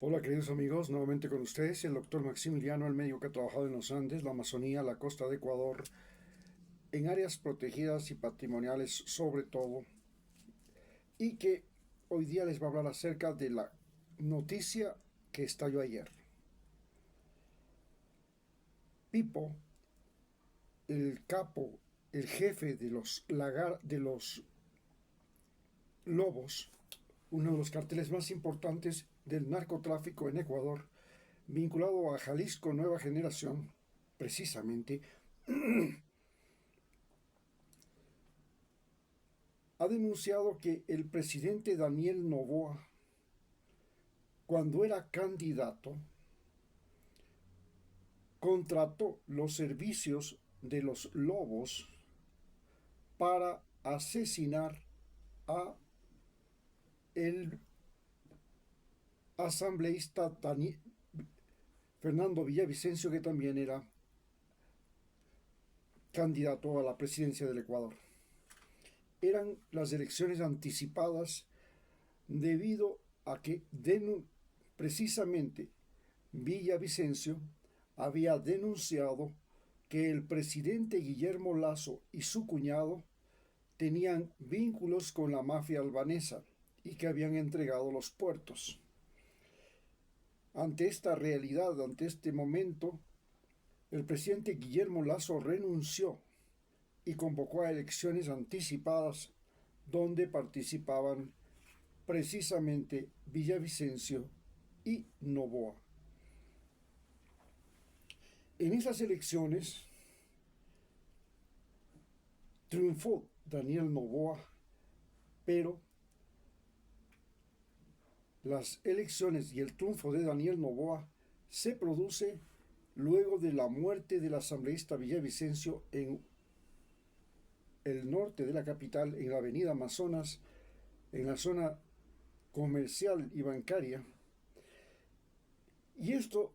Hola queridos amigos, nuevamente con ustedes, el doctor Maximiliano, el médico que ha trabajado en los Andes, la Amazonía, la costa de Ecuador, en áreas protegidas y patrimoniales sobre todo, y que hoy día les va a hablar acerca de la noticia que estalló ayer. Pipo, el capo, el jefe de los lobos, uno de los carteles más importantes del narcotráfico en Ecuador, vinculado a Jalisco Nueva Generación, precisamente, ha denunciado que el presidente Daniel Noboa, cuando era candidato, contrató los servicios de los lobos para asesinar a el asambleísta Fernando Villavicencio, que también era candidato a la presidencia del Ecuador. Eran las elecciones anticipadas debido a que precisamente Villavicencio había denunciado que el presidente Guillermo Lasso y su cuñado tenían vínculos con la mafia albanesa y que habían entregado los puertos. Ante esta realidad, ante este momento, el presidente Guillermo Lasso renunció y convocó a elecciones anticipadas donde participaban precisamente Villavicencio y Noboa. En esas elecciones triunfó Daniel Noboa, pero las elecciones y el triunfo de Daniel Noboa se produce luego de la muerte del asambleísta Villavicencio en el norte de la capital, en la avenida Amazonas, en la zona comercial y bancaria. Y esto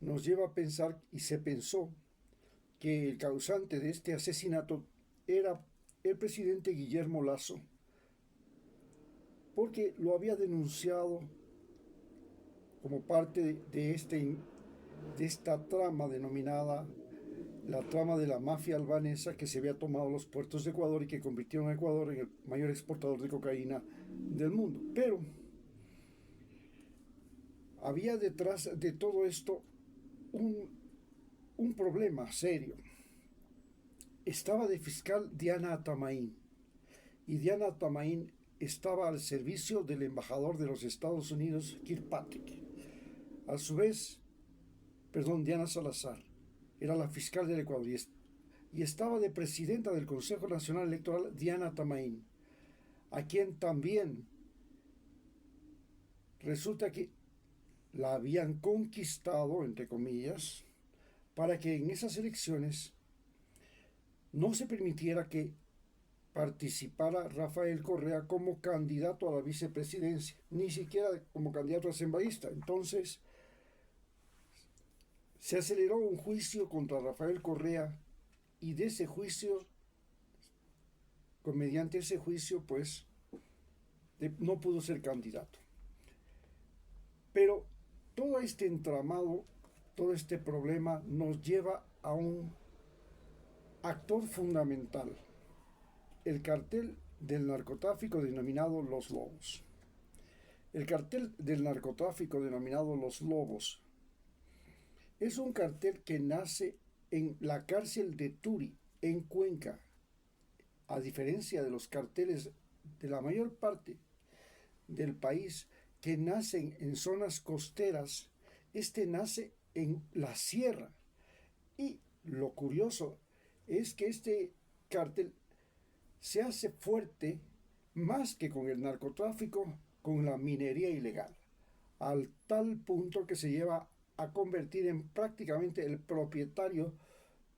nos lleva a pensar, y se pensó, que el causante de este asesinato era el presidente Guillermo Lasso, porque lo había denunciado como parte de esta trama denominada la trama de la mafia albanesa, que se había tomado los puertos de Ecuador y que convirtió a Ecuador en el mayor exportador de cocaína del mundo. Pero había detrás de todo esto un, un problema serio. Estaba de fiscal Diana Atamaín, y Diana Atamaín estaba al servicio del embajador de los Estados Unidos, Kirkpatrick. A su vez, Diana Salazar era la fiscal del Ecuador y estaba de presidenta del Consejo Nacional Electoral Diana Tamaín, a quien también resulta que la habían conquistado, entre comillas, para que en esas elecciones no se permitiera que participara Rafael Correa como candidato a la vicepresidencia, ni siquiera como candidato asambleísta. Entonces, se aceleró un juicio contra Rafael Correa y de ese juicio, mediante ese juicio, pues, no pudo ser candidato. Pero todo este entramado, todo este problema nos lleva a un actor fundamental, el cartel del narcotráfico denominado Los Lobos. El cartel del narcotráfico denominado Los Lobos es un cartel que nace en la cárcel de Turi, en Cuenca. A diferencia de los carteles de la mayor parte del país que nacen en zonas costeras, este nace en la sierra. Y lo curioso es que este cártel se hace fuerte más que con el narcotráfico, con la minería ilegal, al tal punto que se lleva a convertir en prácticamente el propietario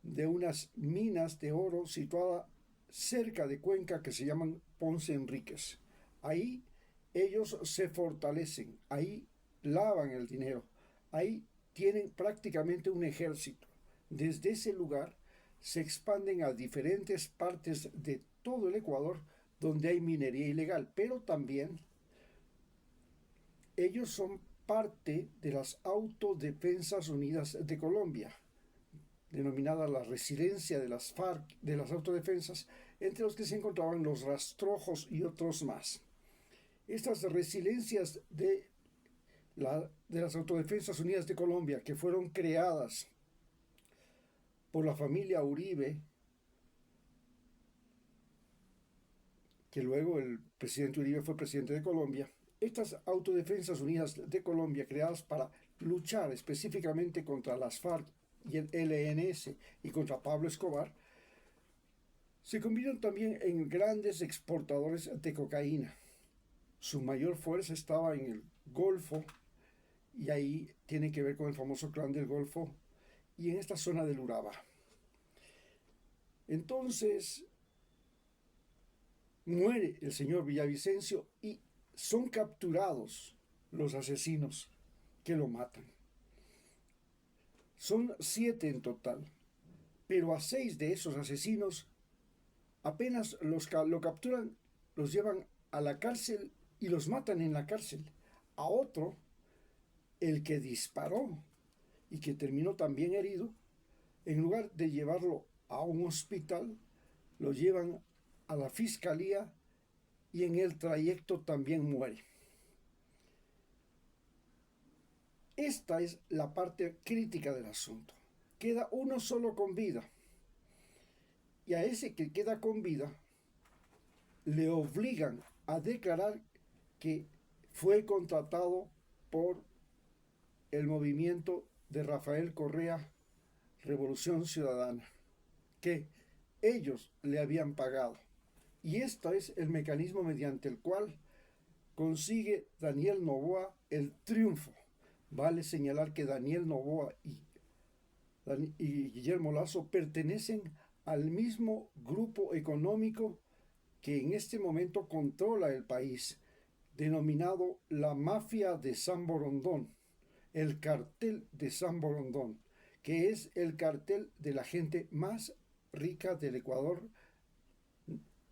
de unas minas de oro situadas cerca de Cuenca que se llaman Ponce Enríquez. Ahí ellos se fortalecen, ahí lavan el dinero, ahí tienen prácticamente un ejército. Desde ese lugar se expanden a diferentes partes de todo el Ecuador donde hay minería ilegal, pero también ellos son parte de las Autodefensas Unidas de Colombia, denominada la Resiliencia de las FARC, de las autodefensas, entre los que se encontraban los rastrojos y otros más. Estas resiliencias de las Autodefensas Unidas de Colombia, que fueron creadas por la familia Uribe, que luego el presidente Uribe fue presidente de Colombia, estas Autodefensas Unidas de Colombia, creadas para luchar específicamente contra las FARC y el LNS y contra Pablo Escobar, se convirtieron también en grandes exportadores de cocaína. Su mayor fuerza estaba en el Golfo, y ahí tiene que ver con el famoso clan del Golfo, y en esta zona del Urabá. Entonces muere el señor Villavicencio y son capturados los asesinos que lo matan. Son 7 en total, pero a 6 de esos asesinos apenas lo capturan, los llevan a la cárcel y los matan en la cárcel. A otro, el que disparó y que terminó también herido, en lugar de llevarlo a un hospital, lo llevan a la fiscalía y en el trayecto también muere. Esta es la parte crítica del asunto. Queda uno solo con vida. Y a ese que queda con vida le obligan a declarar que fue contratado por el movimiento de Rafael Correa, Revolución Ciudadana, que ellos le habían pagado. Y este es el mecanismo mediante el cual consigue Daniel Noboa el triunfo. Vale señalar que Daniel Noboa y Guillermo Lazo pertenecen al mismo grupo económico que en este momento controla el país, denominado la Mafia de San Borondón, el cartel de San Borondón, que es el cartel de la gente más rica del Ecuador,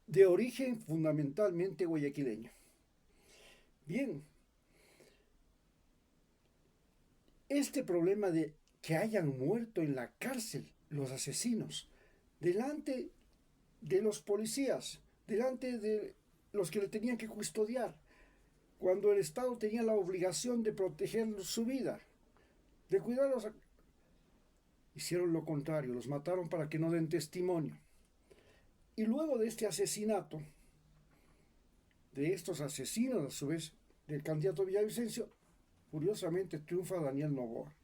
de origen fundamentalmente guayaquileño. Bien, este problema de que hayan muerto en la cárcel los asesinos, delante de los policías, delante de los que le tenían que custodiar, cuando el Estado tenía la obligación de proteger su vida, de cuidarlos, hicieron lo contrario, los mataron para que no den testimonio. Y luego de este asesinato, de estos asesinos, a su vez, del candidato Villavicencio, curiosamente triunfa Daniel Noboa.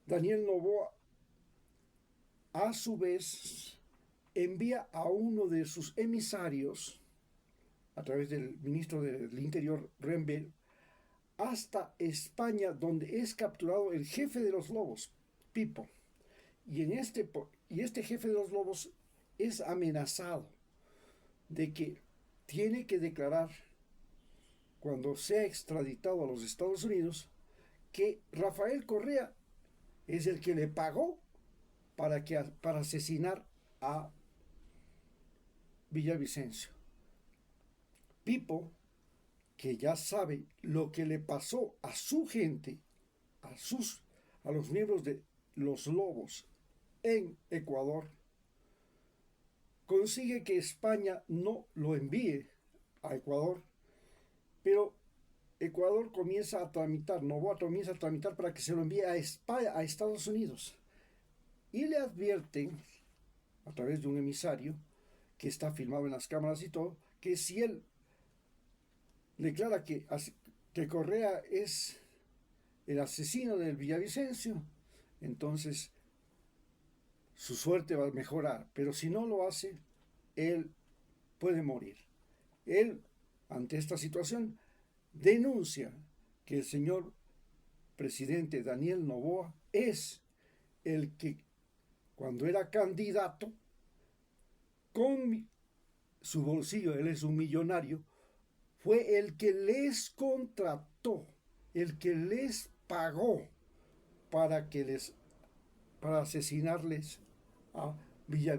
Daniel Noboa, a su vez, envía a uno de sus emisarios, a través del ministro del Interior, Rembel, hasta España, donde es capturado el jefe de los lobos, Pipo. Y este jefe de los lobos es amenazado de que tiene que declarar, cuando sea extraditado a los Estados Unidos, que Rafael Correa es el que le pagó para asesinar a Villavicencio. Pipo, que ya sabe lo que le pasó a su gente, a los miembros de los lobos en Ecuador, consigue que España no lo envíe a Ecuador, pero Ecuador comienza a tramitar, Noboa comienza a tramitar para que se lo envíe a España, a Estados Unidos. Y le advierten, a través de un emisario, que está filmado en las cámaras y todo, que si él declara que Correa es el asesino del Villavicencio, entonces su suerte va a mejorar, pero si no lo hace, él puede morir. Él, ante esta situación, denuncia que el señor presidente Daniel Noboa es el que, cuando era candidato, con su bolsillo, él es un millonario, fue el que les contrató, el que les pagó para asesinarles a Villavicencio.